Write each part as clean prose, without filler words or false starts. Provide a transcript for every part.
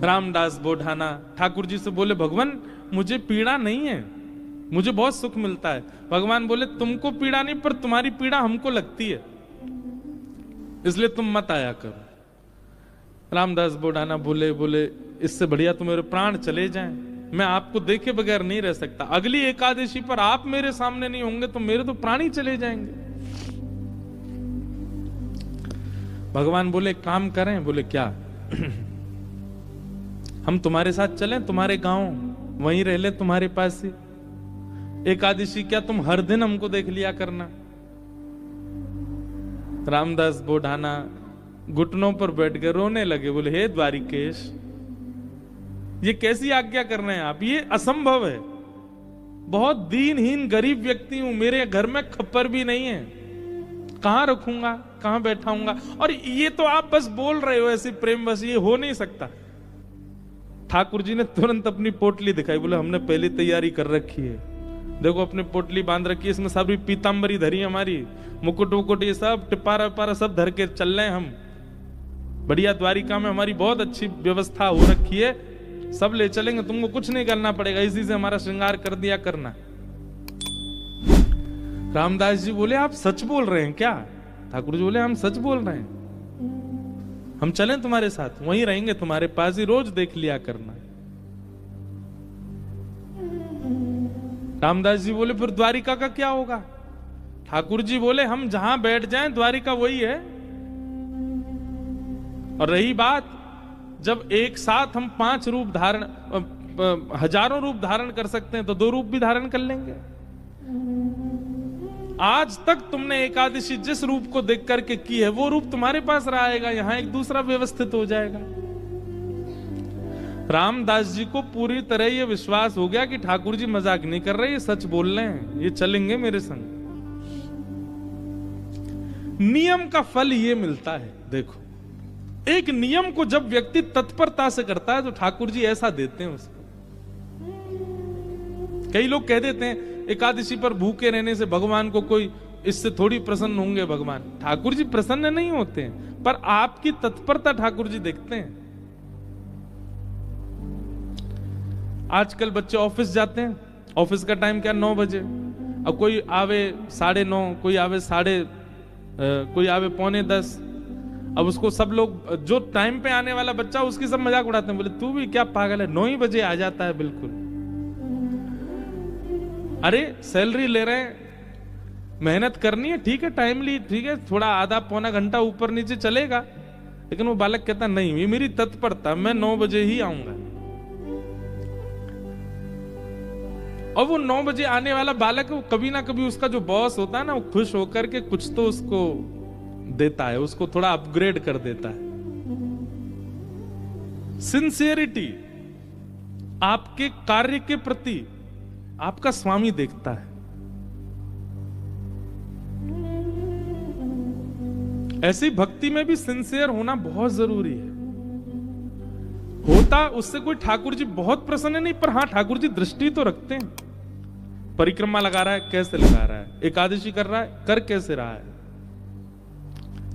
रामदास बोढ़ाना ठाकुर जी से बोले, भगवान मुझे पीड़ा नहीं है, मुझे बहुत सुख मिलता है। भगवान बोले, तुमको पीड़ा नहीं, पर तुम्हारी पीड़ा हमको लगती है, इसलिए तुम मत आया करो। रामदास बोढ़ाना बोले, इससे बढ़िया तो मेरे प्राण चले जाएं, मैं आपको देखे बगैर नहीं रह सकता। अगली एकादशी पर आप मेरे सामने नहीं होंगे तो मेरे तो प्राण ही चले जाएंगे। भगवान बोले, काम करें? बोले, क्या? हम तुम्हारे साथ चलें, तुम्हारे गांव, वहीं रह ले, तुम्हारे पास ही। एकादशी क्या तुम हर दिन हमको देख लिया करना। रामदास बोढ़ाना घुटनों पर बैठ के रोने लगे, बोले, हे द्वारिकेश, ये कैसी आज्ञा कर रहे हैं आप, ये असंभव है। बहुत दीनहीन गरीब व्यक्ति हूं, मेरे घर में खप्पर भी नहीं है, कहां रखूंगा, कहां बैठाऊंगा, और ये तो आप बस बोल रहे हो ऐसे प्रेम बस, ये हो नहीं सकता। ठाकुर जी ने तुरंत अपनी पोटली दिखाई, बोले, हमने पहली तैयारी कर रखी है, देखो अपनी पोटली बांध रखी है, इसमें सारी पीतांबरी धरी हमारी, मुकुट वुकुट ये सब टिपारा विपारा सब धर के चल रहे हैं हम। बढ़िया द्वारिका में हमारी बहुत अच्छी व्यवस्था हो रखी है, सब ले चलेंगे, तुमको कुछ नहीं करना पड़ेगा, इसी से हमारा श्रृंगार कर दिया करना। रामदास जी बोले, आप सच बोल रहे हैं क्या? ठाकुर जी बोले, हम सच बोल रहे हैं, हम चलें तुम्हारे साथ, वहीं रहेंगे, तुम्हारे पास ही, रोज देख लिया करना। रामदास जी बोले, फिर द्वारिका का क्या होगा? ठाकुर जी बोले, हम जहां बैठ जाएं द्वारिका वही है। और रही बात, जब एक साथ हम 5 रूप धारण, हजारों रूप धारण कर सकते हैं, तो 2 रूप भी धारण कर लेंगे। आज तक तुमने एकादशी जिस रूप को देख करके की है, वो रूप तुम्हारे पास रहेगा, यहां एक दूसरा व्यवस्थित हो जाएगा। रामदास जी को पूरी तरह यह विश्वास हो गया कि ठाकुर जी मजाक नहीं कर रहे, ये सच बोल रहे हैं, ये चलेंगे मेरे संग। नियम का फल ये मिलता है। देखो, एक नियम को जब व्यक्ति तत्परता से करता है तो ठाकुर जी ऐसा देते हैं उसको। कई लोग कह देते हैं एकादशी पर भूखे रहने से भगवान को कोई, इससे थोड़ी प्रसन्न होंगे भगवान। ठाकुर जी प्रसन्न नहीं होते हैं, पर आपकी तत्परता ठाकुर जी देखते हैं। आजकल बच्चे ऑफिस जाते हैं, ऑफिस का टाइम क्या 9 बजे, अब कोई आवे 9:30, कोई आवे कोई आवे 9:45। अब उसको सब लोग, जो टाइम पे आने वाला बच्चा, उसकी सब मजाक उड़ाते हैं, बोले तू भी क्या पागल है, 9 ही बजे आ जाता है बिल्कुल। अरे सैलरी ले रहे हैं, मेहनत करनी है, ठीक है, टाइमली, ठीक है, थोड़ा आधा पौना घंटा ऊपर नीचे चलेगा, लेकिन वो बालक कहता नहीं, ये मेरी तत्परता, मैं 9 बजे ही आऊंगा। और वो 9 बजे आने वाला बालक, वो कभी ना कभी उसका जो बॉस होता है ना, वो खुश होकर के कुछ तो उसको देता है, उसको थोड़ा अपग्रेड कर देता है। सिंसियरिटी, आपके कार्य के प्रति आपका स्वामी देखता है। ऐसी भक्ति में भी सिंसियर होना बहुत जरूरी है। होता उससे कोई ठाकुर जी बहुत प्रसन्न नहीं, पर हां ठाकुर जी दृष्टि तो रखते हैं। परिक्रमा लगा रहा है, कैसे लगा रहा है, एकादशी कर रहा है, कर कैसे रहा है,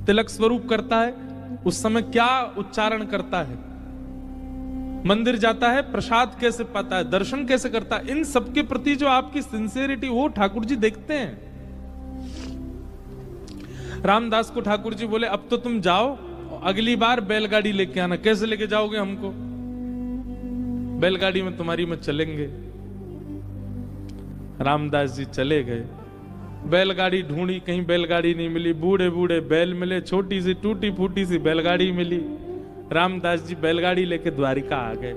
तिलक स्वरूप करता है, उस समय क्या उच्चारण करता है, मंदिर जाता है, प्रसाद कैसे पाता है, दर्शन कैसे करता है, इन सबके प्रति जो आपकी सिंसियरिटी, वो ठाकुर जी देखते हैं। रामदास को ठाकुर जी बोले, अब तो तुम जाओ, अगली बार बैलगाड़ी लेके आना। कैसे लेके जाओगे हमको? बैलगाड़ी में तुम्हारी में चलेंगे। रामदास जी चले गए, बैलगाड़ी ढूंढी, कहीं बैलगाड़ी नहीं मिली, बूढ़े बूढ़े बैल मिले, छोटी सी टूटी फूटी सी बैलगाड़ी मिली। रामदास जी बैलगाड़ी लेके द्वारिका आ गए।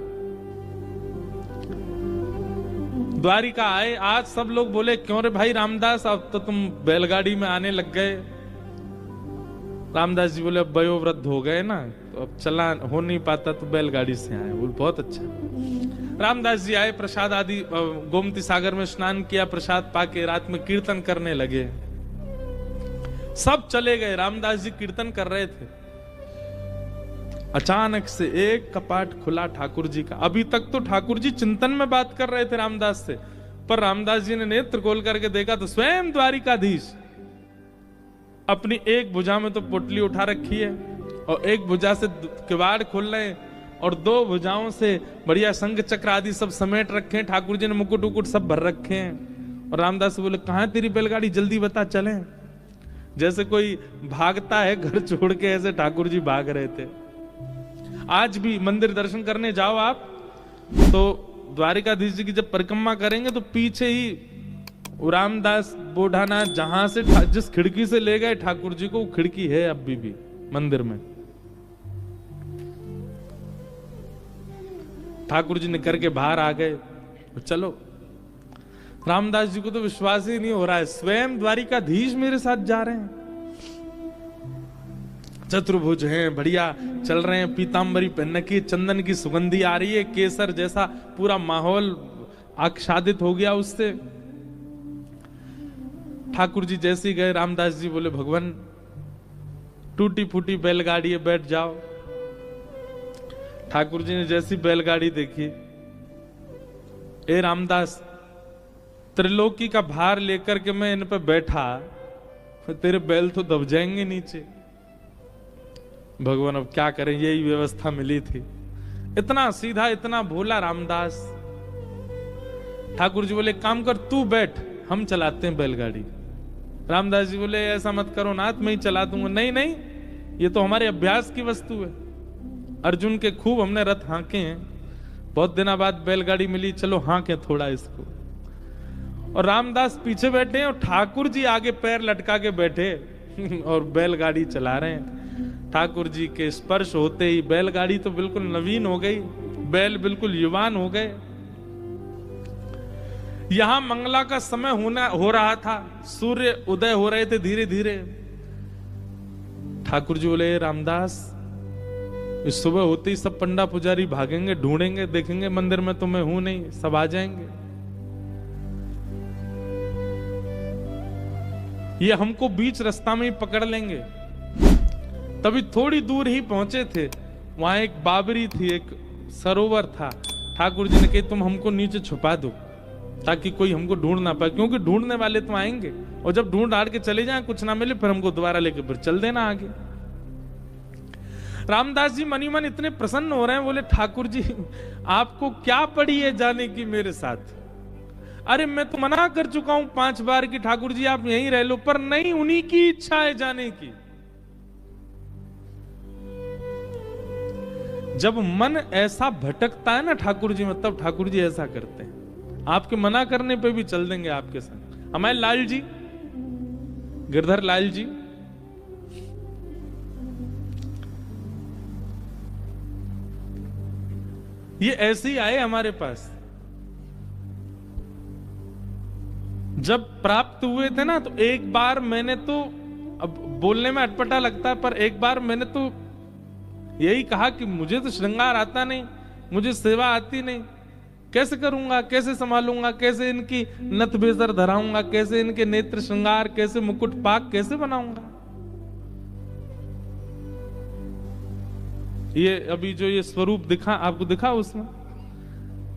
द्वारिका आए, आज सब लोग बोले, क्यों रे भाई रामदास, अब तो तुम बैलगाड़ी में आने लग गए। रामदास जी बोले, अब वयोवृद्ध हो गए ना, तो अब चला हो नहीं पाता, तो बैलगाड़ी से आए। बोले बहुत अच्छा। रामदास जी आए, प्रसाद आदि, गोमती सागर में स्नान किया, प्रसाद पाके रात में कीर्तन करने लगे। सब चले गए, रामदास जी कीर्तन कर रहे थे। अचानक से एक कपाट खुला ठाकुर जी का। अभी तक तो ठाकुर जी चिंतन में बात कर रहे थे रामदास से, पर रामदास जी ने नेत्र खोल करके देखा तो स्वयं द्वारिकाधीश अपनी एक भुजा में तो पोटली उठा रखी है और एक भुजा से किवाड़ खोल रहे हैं। और 2 भुजाओं से बढ़िया शंख चक्र आदि सब समेट रखे हैं। ठाकुर जी ने मुकुट उकुट सब भर रखे हैं। और रामदास बोले कहां है तेरी बैलगाड़ी, जल्दी बता चलें। जैसे कोई भागता है घर छोड़ के, ऐसे ठाकुर जी भाग रहे थे। आज भी मंदिर दर्शन करने जाओ आप तो द्वारिकाधीश जी की जब परिक्रमा करेंगे तो पीछे ही रामदास बोढ़ाना जहां से जिस खिड़की से ले गए ठाकुर जी को, वो खिड़की है अभी भी मंदिर में। ठाकुर जी निकल के बाहर आ गए। चलो, रामदास जी को तो विश्वास ही नहीं हो रहा है, स्वयं द्वारिकाधीश मेरे साथ जा रहे हैं। चतुर्भुज हैं, बढ़िया चल रहे हैं, पीतांबरी पहन की, चंदन की सुगंधी आ रही है, केसर जैसा पूरा माहौल आच्छादित हो गया उससे। ठाकुर जी जैसे ही गए, रामदास जी बोले भगवान टूटी फूटी बैलगाड़ी है, बैठ जाओ। ठाकुर जी ने जैसी बैलगाड़ी देखी, ए रामदास त्रिलोकी का भार लेकर के मैं इन पे बैठा, तेरे बैल तो दब जाएंगे नीचे। भगवान अब क्या करें, यही व्यवस्था मिली थी। इतना सीधा, इतना भोला रामदास। ठाकुर जी बोले काम कर, तू बैठ, हम चलाते हैं बैलगाड़ी। रामदास जी बोले ऐसा मत करो नाथ, मैं ही चला दूंगा। नहीं नहीं, ये तो हमारे अभ्यास की वस्तु है। अर्जुन के खूब हमने रथ हांके हैं, बहुत दिनों बाद बैलगाड़ी मिली, चलो हांके थोड़ा इसको। और रामदास पीछे बैठे हैं और ठाकुर जी आगे पैर लटका के बैठे और बैलगाड़ी चला रहे हैं। ठाकुर जी के स्पर्श होते ही बैलगाड़ी तो बिल्कुल नवीन हो गई, बैल बिल्कुल युवान हो गए। यहां मंगला का समय हो रहा था, सूर्य उदय हो रहे थे धीरे धीरे। ठाकुर जी बोले रामदास, इस सुबह होते ही सब पंडा पुजारी भागेंगे, ढूंढेंगे, देखेंगे मंदिर में तो मैं हूं नहीं, सब आ जाएंगे। ये हमको बीच रास्ता में ही पकड़ लेंगे। तभी थोड़ी दूर ही पहुंचे थे, वहां एक बाबरी थी, एक सरोवर था। ठाकुर जी ने कहा तुम हमको नीचे छुपा दो ताकि कोई हमको ढूंढ ना पाए, क्योंकि ढूंढने वाले तो आएंगे और जब ढूंढ हार के चले जाएं, कुछ ना मिले, फिर हमको दोबारा लेके फिर चल देना आगे। रामदास जी मनी मन इतने प्रसन्न हो रहे हैं, बोले ठाकुर जी आपको क्या पड़ी है जाने की मेरे साथ? अरे मैं तो मना कर चुका हूं 5 बार कि ठाकुर जी आप यहीं रह लो, पर नहीं, उन्हीं की इच्छा है जाने की। जब मन ऐसा भटकता है ना ठाकुर जी में, तब ठाकुर जी ऐसा करते हैं, आपके मना करने पे भी चल देंगे आपके साथ। हमारे लाल जी, गिरधर लाल जी, ये ऐसे ही आए हमारे पास। जब प्राप्त हुए थे ना, तो एक बार मैंने तो, अब बोलने में अटपटा लगता है, पर एक बार मैंने तो यही कहा कि मुझे तो श्रृंगार आता नहीं, मुझे सेवा आती नहीं, कैसे करूंगा, कैसे संभालूंगा, कैसे इनकी नथ बेसर धराऊंगा, कैसे इनके नेत्र श्रृंगार, कैसे मुकुट पाक कैसे बनाऊंगा। ये अभी जो ये स्वरूप दिखा आपको, दिखा उसमें,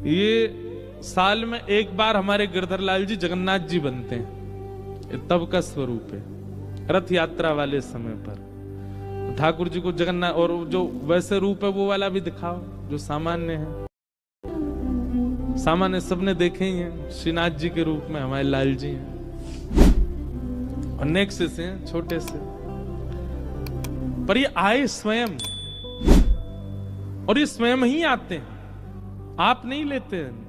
ये साल में एक बार हमारे गिरधर लाल जी जगन्नाथ जी बनते हैं, तब का स्वरूप है, रथ यात्रा वाले समय पर। ठाकुर जी को जगन्नाथ, और जो वैसे रूप है वो वाला भी दिखाओ जो सामान्य है। सामान्य सबने देखे ही हैं, श्रीनाथ जी के रूप में हमारे लाल जी हैं, और नेक्स्ट से हैं, छोटे से, पर ये आए स्वयं, और ये स्वयं ही आते हैं, आप नहीं लेते हैं।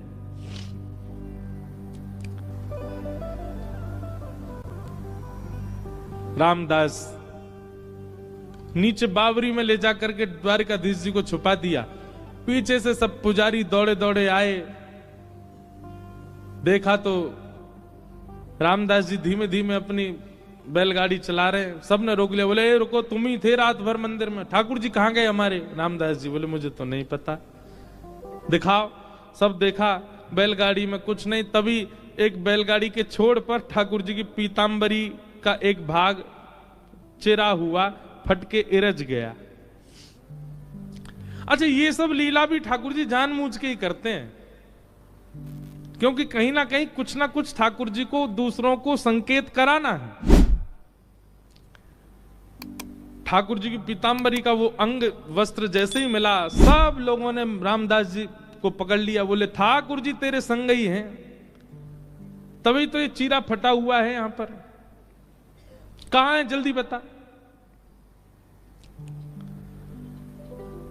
रामदास नीचे बावरी में ले जाकर के द्वारिकाधीश जी को छुपा दिया। पीछे से सब पुजारी दौड़े दौड़े आए, देखा तो रामदास जी धीमे धीमे अपनी बैलगाड़ी चला रहे हैं। सबने रोक लिया, बोले रुको, तुम ही थे रात भर मंदिर में, ठाकुर जी कहां गए हमारे? रामदास जी बोले मुझे तो नहीं पता, दिखाओ। सब देखा, बैलगाड़ी में कुछ नहीं। तभी एक बैलगाड़ी के छोड़ पर ठाकुर जी की पीतांबरी का एक भाग चिरा हुआ फटके इरज गया। अच्छा, ये सब लीला भी ठाकुर जी जानबूझ के ही करते हैं, क्योंकि कहीं ना कहीं कुछ ना कुछ ठाकुर जी को दूसरों को संकेत कराना है। ठाकुर जी की पीतांबरी का वो अंग वस्त्र जैसे ही मिला, सब लोगों ने रामदास जी को पकड़ लिया, बोले ठाकुर जी तेरे संग ही हैं, तभी तो ये चीरा फटा हुआ है यहां पर, कहां है जल्दी बता।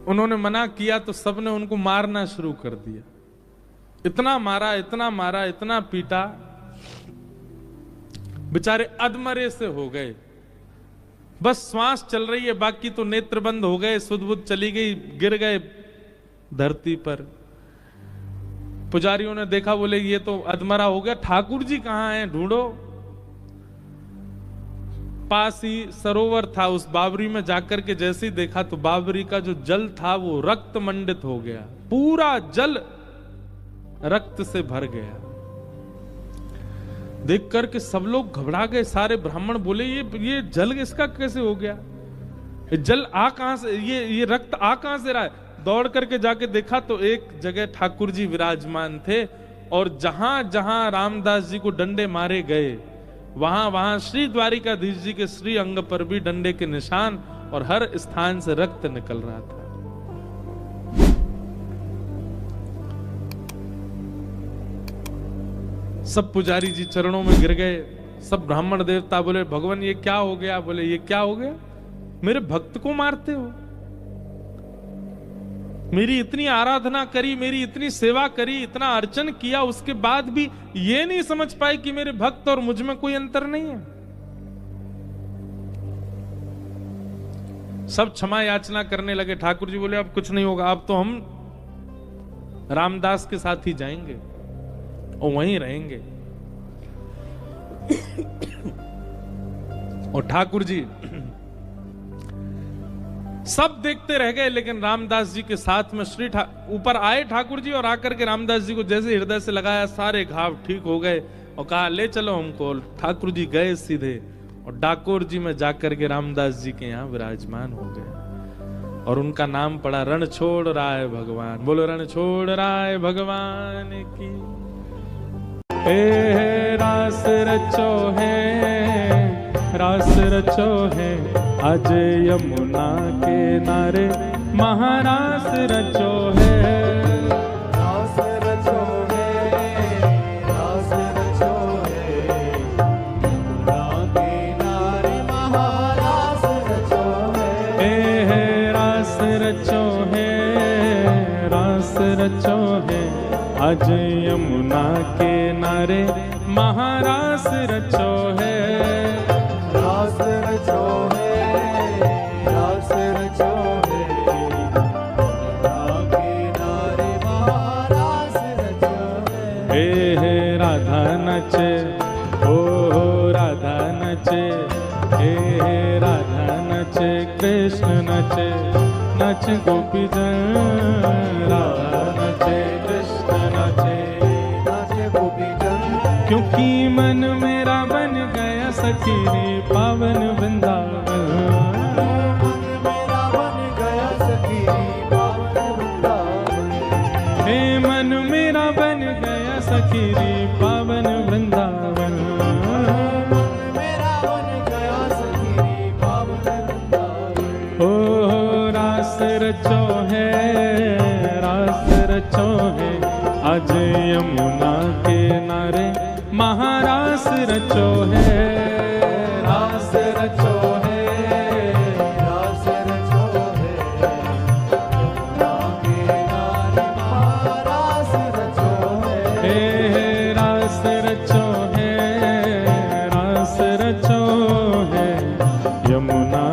उन्होंने मना किया तो सबने उनको मारना शुरू कर दिया, इतना मारा इतना मारा इतना पीटा, बेचारे अधमरे से हो गए, बस श्वास चल रही है, बाकी तो नेत्र बंद हो गए, सुध बुध चली गई, गिर गए धरती पर। पुजारियों ने देखा, बोले ये तो अधमरा हो गया, ठाकुर जी कहां हैं, ढूंढो। पास ही सरोवर था, उस बावरी में जाकर के जैसे ही देखा तो बावरी का जो जल था वो रक्त मंडित हो गया, पूरा जल रक्त से भर गया। देख करके सब लोग घबरा गए, सारे ब्राह्मण बोले ये जल इसका कैसे हो गया, ये जल आ कहां से, ये रक्त आ कहां से रहा है। दौड़ करके जाके देखा तो एक जगह ठाकुर जी विराजमान थे, और जहां जहां रामदास जी को डंडे मारे गए वहां वहां श्री द्वारिकाधीश जी के श्री अंग पर भी डंडे के निशान, और हर स्थान से रक्त निकल रहा था। सब पुजारी जी चरणों में गिर गए, सब ब्राह्मण देवता बोले भगवान ये क्या हो गया, बोले ये क्या हो गया, मेरे भक्त को मारते हो, मेरी इतनी आराधना करी, मेरी इतनी सेवा करी, इतना अर्चन किया, उसके बाद भी ये नहीं समझ पाए कि मेरे भक्त और मुझ में कोई अंतर नहीं है। सब क्षमा याचना करने लगे। ठाकुर जी बोले अब कुछ नहीं होगा, अब तो हम रामदास के साथ ही जाएंगे और वहीं रहेंगे। और ठाकुर जी सब देखते रह गए, लेकिन रामदास जी के साथ में ऊपर आए ठाकुर जी, और आकर के रामदास जी को जैसे हृदय से लगाया, सारे घाव ठीक हो गए, और कहा ले चलो हमको। ठाकुर जी गए सीधे और डाकोर जी में जाकर के रामदास जी के यहाँ विराजमान हो गए, और उनका नाम पड़ा रणछोड़ राय भगवान। बोलो रणछोड़ राय भगवान की। रास रचो है, रास रचो है, आज यमुना के नारे महारास रचो है। रास रचो है, रास रचो है, यमुना के नारे महारास रचो है। रास रचो है, रास रचो है, आज यमुना के नारे महारास रचो है। रास रचो है, रास रचो है, यमुना के नारे महारास रचो है। हे राधा नचे, ओ राधा नचे, हे राधा नचे, कृष्ण नचे, नच गोपी जन। राधा नचे, कृष्ण नचे, नच गोपी जन। क्योंकि मन मेरा बन गया सखी रे पावन वृंदावन। मन मेरा बन गया सखी रे पावन वृंदावन। हे मन मेरा बन गया सखी रे पावन वृंदावन। मन मेरा बन गया सखी रे पावन वृंदावन। ओ रास रचो है, रास रचो है, आज यमुना के नारे महारास रचो है। रास रचो है, रास रचो है, यमुना के नारे महारास रचो है। हे रास रचो है, रास रचो है, यमुना